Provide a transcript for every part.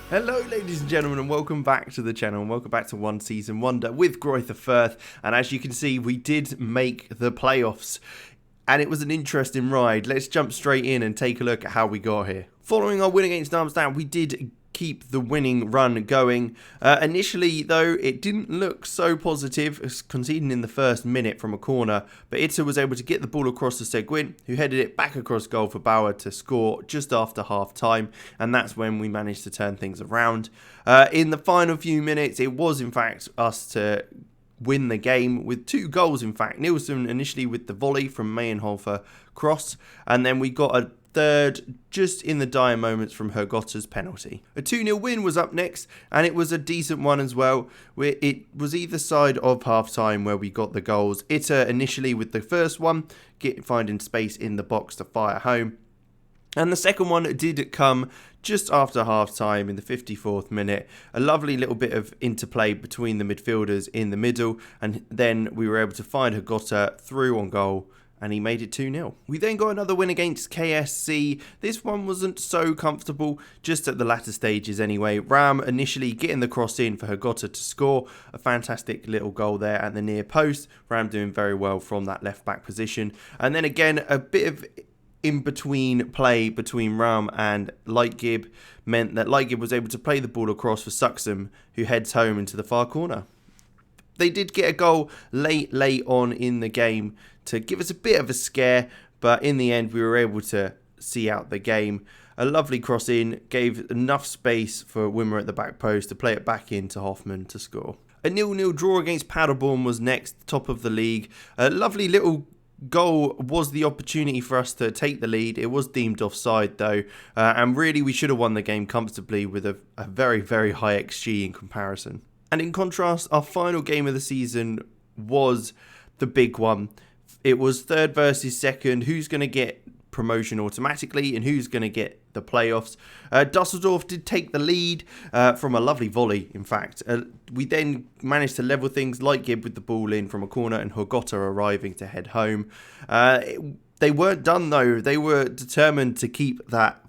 Hello ladies and gentlemen, and welcome back to the channel, and welcome back to One Season Wonder with Greuther Furth. And as you can see, we did make the playoffs, and it was an interesting ride. Let's jump straight in and take a look at how we got here. Following our win against Darmstadt, we did keep the winning run going. Initially though, it didn't look so positive, conceding in the first minute from a corner, but Itta was able to get the ball across to Seguin, who headed it back across goal for Bauer to score just after half time, and that's when we managed to turn things around. In the final few minutes, it was in fact us to win the game with 2 goals. In fact, Nielsen initially with the volley from Mayenhofer cross, and then we got a third just in the dire moments from Hergotter's penalty. A 2-0 win was up next, and it was a decent one as well, where it was either side of half time where we got the goals. Itta initially with the first one, finding space in the box to fire home. And the second one did come just after half-time in the 54th minute. A lovely little bit of interplay between the midfielders in the middle, and then we were able to find Hergotter through on goal, and he made it 2-0. We then got another win against KSC. This one wasn't so comfortable, just at the latter stages anyway. Ram initially getting the cross in for Hergotter to score. A fantastic little goal there at the near post. Ram doing very well from that left-back position. And then again, a bit of in-between play between Ram and Lightgib meant that Lightgib was able to play the ball across for Suxham, who heads home into the far corner. They did get a goal late on in the game to give us a bit of a scare, but in the end we were able to see out the game. A lovely cross in gave enough space for Wimmer at the back post to play it back in to Hoffman to score. A 0-0 draw against Paderborn was next, top of the league. A lovely little goal was the opportunity for us to take the lead. It was deemed offside though, and really we should have won the game comfortably with a very, very high XG in comparison. And in contrast, our final game of the season was the big one. It was third versus second. Who's going to get promotion automatically and who's going to get the playoffs? Dusseldorf did take the lead from a lovely volley, in fact. We then managed to level things, Lightgib with the ball in from a corner and Hergotter arriving to head home. They weren't done though. They were determined to keep that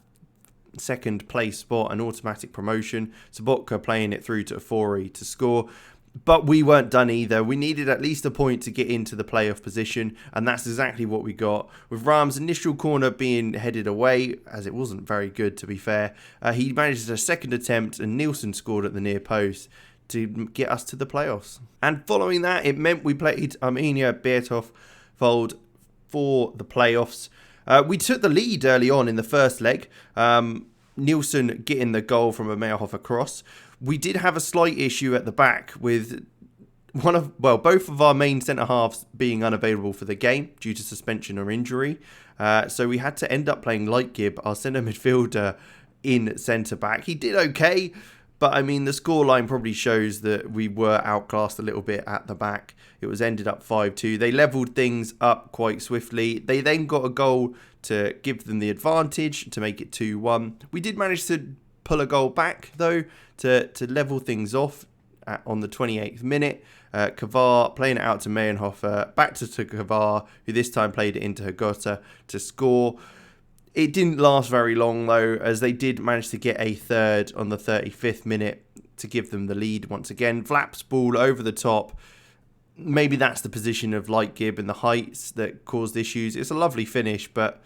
second place spot, an automatic promotion. Sobotka playing it through to Afori to score. But we weren't done either. We needed at least a point to get into the playoff position, and that's exactly what we got. With Ram's initial corner being headed away, as it wasn't very good to be fair, he managed a second attempt and Nielsen scored at the near post to get us to the playoffs. And following that, it meant we played Arminia Bielefeld for the playoffs. We took the lead early on in the first leg. Nielsen getting the goal from a Mayenhofer cross. We did have a slight issue at the back with both of our main centre-halves being unavailable for the game due to suspension or injury. So we had to end up playing Lightgib, our centre midfielder, in centre-back. He did okay, but I mean the scoreline probably shows that we were outclassed a little bit at the back. It was ended up 5-2. They levelled things up quite swiftly. They then got a goal to give them the advantage to make it 2-1. We did manage to pull a goal back though to level things off on the 28th minute. Kavar playing it out to Mayenhofer, back to Kavar, who this time played it into Hergotter to score. It didn't last very long though, as they did manage to get a third on the 35th minute to give them the lead once again. Vlap's ball over the top. Maybe that's the position of Lightgib and the heights that caused issues. It's a lovely finish, but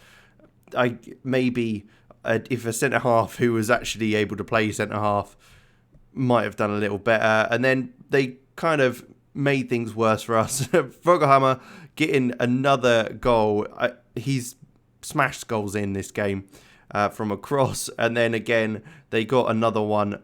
if a centre-half who was actually able to play centre-half might have done a little better. And then they kind of made things worse for us. Vogelhammer getting another goal. He's smashed goals in this game from a cross. And then again, they got another one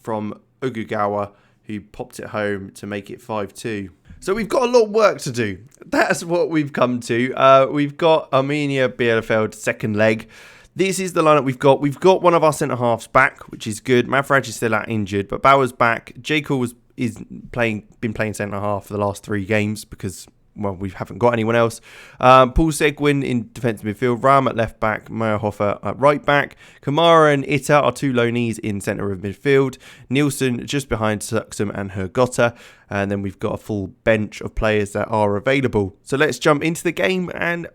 from Ugugawa, who popped it home to make it 5-2. So we've got a lot of work to do. That's what we've come to. We've got Arminia Bielefeld second leg. This is the lineup we've got. We've got one of our centre-halves back, which is good. Mavraj is still out injured, but Bauer's back. Jacob is been playing centre-half for the last 3 games because, well, we haven't got anyone else. Paul Seguin in defensive midfield. Ram at left back. Mayenhofer at right back. Kamara and Itta are 2 loanees in centre of midfield. Nielsen just behind Suxham and Hergotter. And then we've got a full bench of players that are available. So let's jump into the game and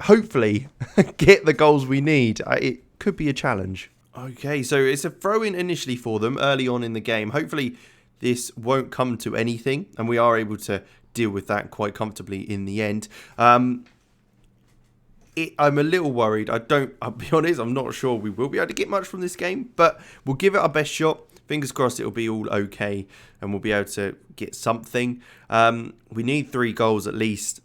hopefully get the goals we need. It could be a challenge. Okay, so it's a throw-in initially for them early on in the game. Hopefully this won't come to anything, and we are able to deal with that quite comfortably in the end. I'm a little worried. I'll be honest, I'm not sure we will be able to get much from this game, but we'll give it our best shot. Fingers crossed it'll be all okay, and we'll be able to get something. We need 3 goals at least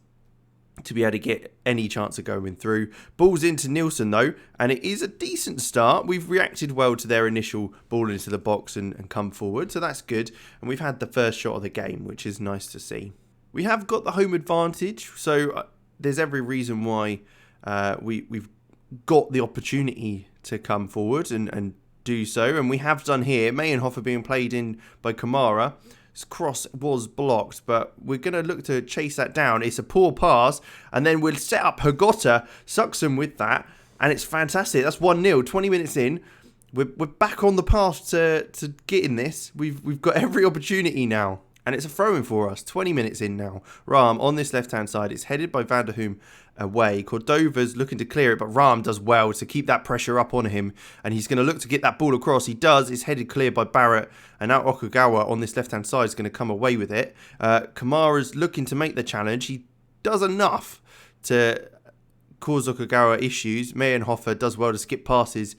to be able to get any chance of going through. Ball's into Nielsen though, and it is a decent start. We've reacted well to their initial ball into the box and come forward, so that's good. And we've had the first shot of the game, which is nice to see. We have got the home advantage, so there's every reason why we've got the opportunity to come forward and do so, and we have done here. Mayenhofer being played in by Kamara. His cross was blocked, but we're going to look to chase that down. It's a poor pass, and then we'll set up Greuther, Suxham with that, and it's fantastic. That's 1-0, 20 minutes in. We're back on the path to getting this. We've got every opportunity now, and it's a throw-in for us, 20 minutes in now. Ram on this left-hand side. It's headed by Van der Hoom away. Cordova's looking to clear it, but Ram does well to keep that pressure up on him, and he's going to look to get that ball across. He does. It's headed clear by Barrett, and now Okugawa on this left-hand side is going to come away with it. Kamara's looking to make the challenge. He does enough to cause Okugawa issues. Mayenhofer does well to skip passes.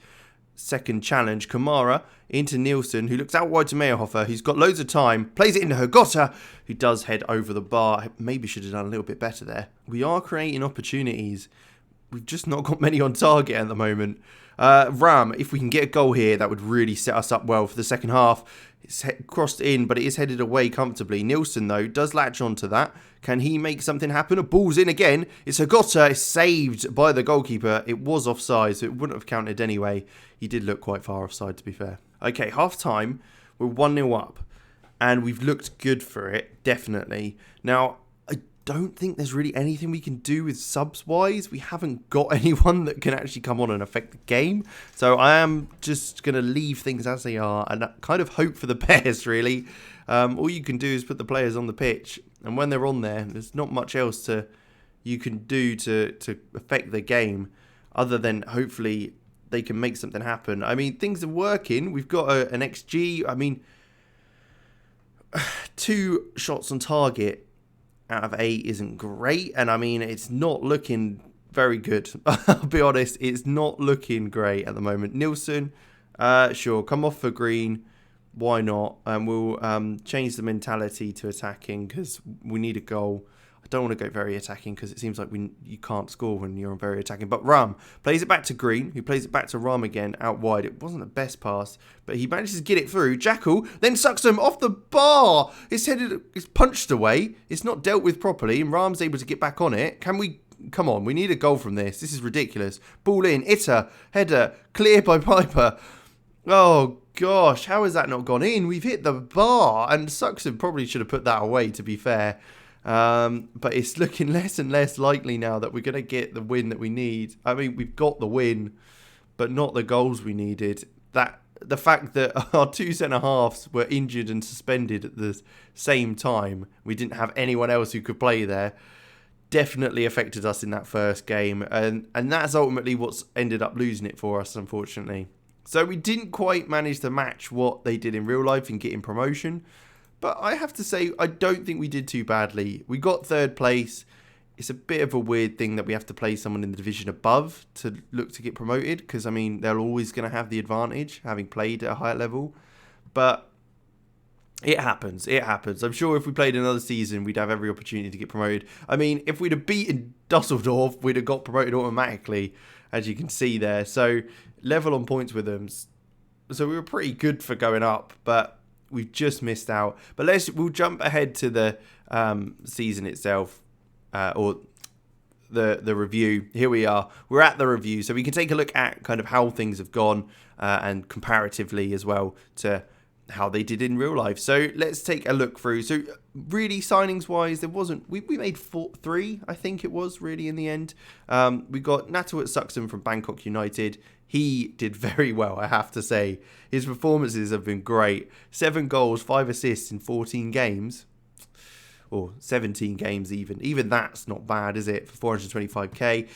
Second challenge, Kamara into Nielsen, who looks out wide to Mayenhofer, who's got loads of time, plays it into Greuther, who does head over the bar. Maybe should have done a little bit better there. We are creating opportunities. We've just not got many on target at the moment. Ram, if we can get a goal here, that would really set us up well for the second half. It's crossed in, but it is headed away comfortably. Nielsen, though, does latch onto that. Can he make something happen? A ball's in again. It's Greuther. It's saved by the goalkeeper. It was offside, so it wouldn't have counted anyway. He did look quite far offside, to be fair. Okay, half-time. We're 1-0 up, and we've looked good for it, definitely. Now, I don't think there's really anything we can do with subs-wise. We haven't got anyone that can actually come on and affect the game. So I am just going to leave things as they are and kind of hope for the best, really. All you can do is put the players on the pitch. And when they're on there, there's not much else you can do to affect the game other than hopefully they can make something happen. I mean, things are working. We've got an XG. I mean, 2 shots on target out of 8 isn't great. And I mean, it's not looking very good. I'll be honest. It's not looking great at the moment. Nielsen, sure, come off for Green. Why not? And we'll change the mentality to attacking because we need a goal. I don't want to go very attacking because it seems like you can't score when you're very attacking. But Ram plays it back to Green, who plays it back to Ram again out wide. It wasn't the best pass, but he manages to get it through. Jackal then sucks him off the bar. It's punched away. It's not dealt with properly, and Ram's able to get back on it. Come on, we need a goal from this. This is ridiculous. Ball in, Itter, header, clear by Piper. Oh, gosh, how has that not gone in? We've hit the bar, and Suxham probably should have put that away, to be fair. But it's looking less and less likely now that we're going to get the win that we need. I mean, we've got the win, but not the goals we needed. The fact that our 2 centre-halves were injured and suspended at the same time, we didn't have anyone else who could play there, definitely affected us in that first game. And that's ultimately what's ended up losing it for us, unfortunately. So we didn't quite manage to match what they did in real life in getting promotion. But I have to say, I don't think we did too badly. We got 3rd place. It's a bit of a weird thing that we have to play someone in the division above to look to get promoted. Because, I mean, they're always going to have the advantage, having played at a higher level. But it happens. It happens. I'm sure if we played another season, we'd have every opportunity to get promoted. I mean, if we'd have beaten Dusseldorf, we'd have got promoted automatically, as you can see there. So, level on points with them. So, we were pretty good for going up. But we've just missed out. But we'll jump ahead to the season itself, or the review. Here we are. We're at the review, so we can take a look at kind of how things have gone and comparatively as well to how they did in real life. So let's take a look through. So really, signings wise, there wasn't. We made 3, I think it was really in the end. We got Nato at Suxham from Bangkok United. He did very well, I have to say. His performances have been great. 7 goals, 5 assists in 14 games. Or 17 games even. Even that's not bad, is it, for 425k.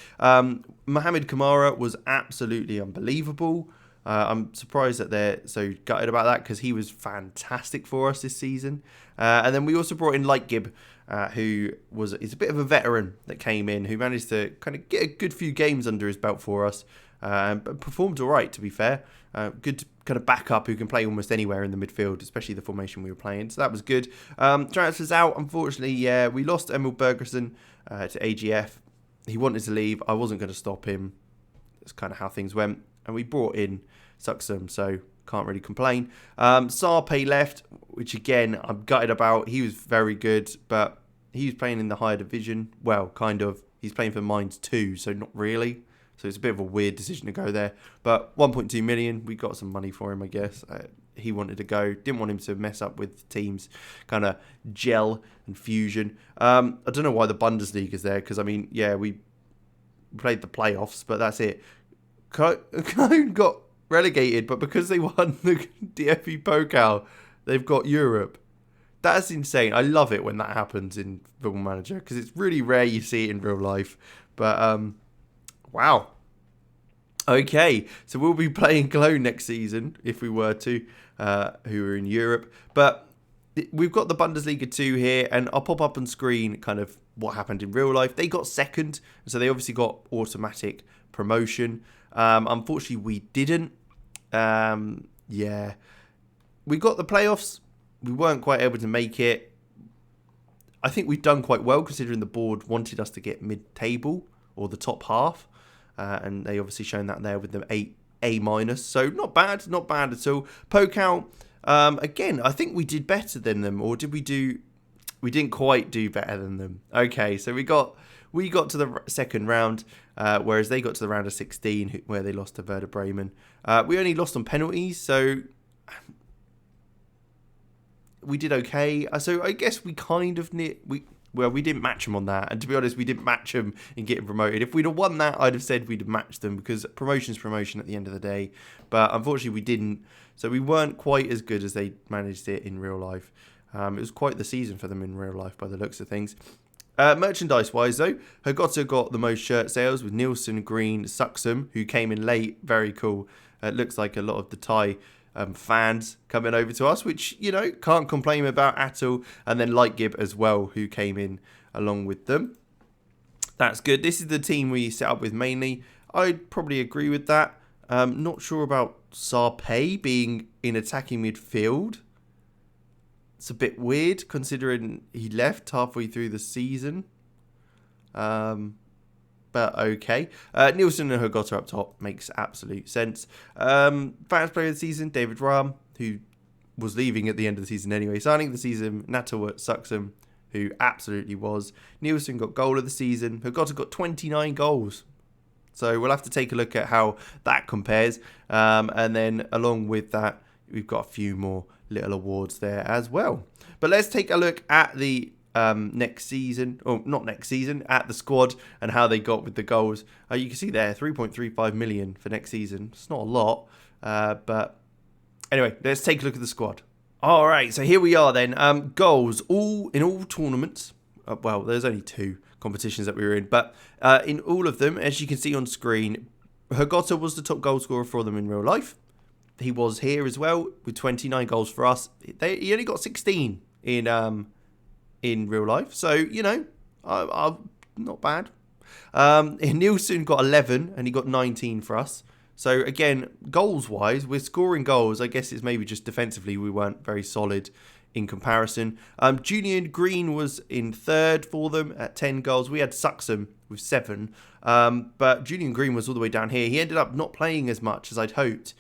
Mohamed Kamara was absolutely unbelievable. I'm surprised that they're so gutted about that because he was fantastic for us this season. And then we also brought in Lightgib, who is a bit of a veteran that came in, who managed to kind of get a good few games under his belt for us, but performed all right, to be fair. Good kind of backup who can play almost anywhere in the midfield, especially the formation we were playing. So that was good. Transfers out, unfortunately, yeah, we lost Emil Bergerson to AGF. He wanted to leave. I wasn't going to stop him. That's kind of how things went. And we brought in Suxum, so can't really complain. Sarpe left, which again, I'm gutted about. He was very good, but he was playing in the higher division. Well, kind of. He's playing for Mines 2, so not really. So it's a bit of a weird decision to go there. But 1.2 million, we got some money for him, I guess. He wanted to go. Didn't want him to mess up with teams' kind of gel and fusion. I don't know why the Bundesliga is there, because, I mean, yeah, we played the playoffs, but that's it. Cologne got relegated, but because they won the DFB Pokal, they've got Europe. That's insane. I love it when that happens in Football Manager because it's really rare you see it in real life. But wow. Okay, so we'll be playing Cologne next season if we were to, who are in Europe. But we've got the Bundesliga 2 here, and I'll pop up on screen kind of what happened in real life. They got second, so they obviously got automatic promotion. Unfortunately, we didn't. Yeah. We got the playoffs. We weren't quite able to make it. I think we've done quite well considering the board wanted us to get mid-table or the top half. And they obviously shown that there with the A-. So not bad at all. Pokal, again, I think we did better than them. Or did we do... We didn't quite do better than them. Okay, so we got to the second round, whereas they got to the round of 16, where they lost to Werder Bremen. We only lost on penalties, so we did okay. So I guess we kind of we didn't match them on that. And to be honest, we didn't match them in getting promoted. If we'd have won that, I'd have said we'd have matched them because promotion's promotion at the end of the day. But unfortunately, we didn't. So we weren't quite as good as they managed it in real life. It was quite the season for them in real life by the looks of things. Merchandise-wise, though, Hergotha got the most shirt sales with Nielsen, Green, Suxum, who came in late. Very cool. It looks like a lot of the Thai fans coming over to us, which, can't complain about at all. And then Lightgib as well, who came in along with them. That's good. This is the team we set up with mainly. I'd probably agree with that. Not sure about Sarpe being in attacking midfield. It's a bit weird considering he left halfway through the season. But okay. Nielsen and Hergotha up top makes absolute sense. Fans player of the season, David Rahm, who was leaving at the end of the season anyway. Signing of the season, Natawut Suxum, who absolutely was. Nielsen got goal of the season. Hergotha got 29 goals. So we'll have to take a look at how that compares. And then along with that, we've got a few more little awards there as well. But let's take a look at the next season, or not next season, at the squad and how they got with the goals. You can see there, 3.35 million for next season. It's not a lot, but anyway, let's take a look at the squad. All right, so here we are then. Goals, in all tournaments. Well, there's only 2 competitions that we were in, but in all of them, as you can see on screen, Hergotha was the top goal scorer for them in real life. He was here as well with 29 goals for us. He only got 16 in real life, so not bad. Nielsen got 11 and he got 19 for us. So again, goals wise, we're scoring goals. I guess it's maybe just defensively we weren't very solid in comparison. Julian Green was in third for them at 10 goals. We had Suxum with 7, but Julian Green was all the way down here. He ended up not playing as much as I'd hoped.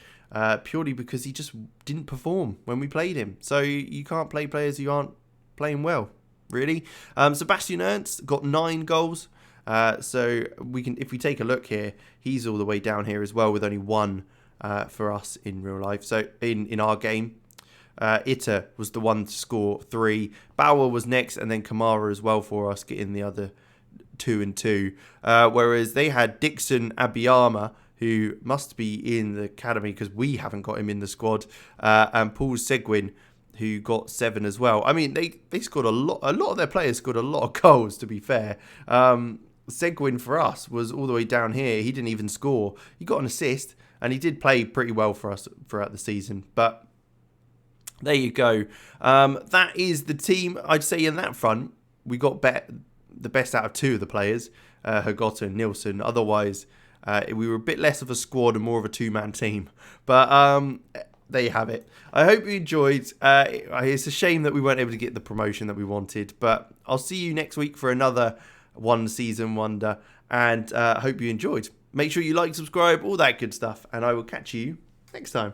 Purely because he just didn't perform when we played him. So you can't play players who aren't playing well, really. Sebastian Ernst got 9 goals. So we can, if we take a look here, he's all the way down here as well with only 1 for us in real life. So in our game, Itter was the one to score 3. Bauer was next, and then Kamara as well for us, getting the other 2 and 2. Whereas they had Dixon Abiyama, who must be in the academy because we haven't got him in the squad, and Paul Seguin, who got 7 as well. I mean, they scored a lot of their players scored a lot of goals, to be fair. Seguin for us was all the way down here. He didn't even score. He got an assist, and he did play pretty well for us throughout the season. But there you go. That is the team. I'd say in that front, we got the best out of two of the players, Greuther and Nielsen. Otherwise, we were a bit less of a squad and more of a two-man team. But there you have it. I hope you enjoyed. It's a shame that we weren't able to get the promotion that we wanted. But I'll see you next week for another one season wonder. And I hope you enjoyed. Make sure you like, subscribe, all that good stuff. And I will catch you next time.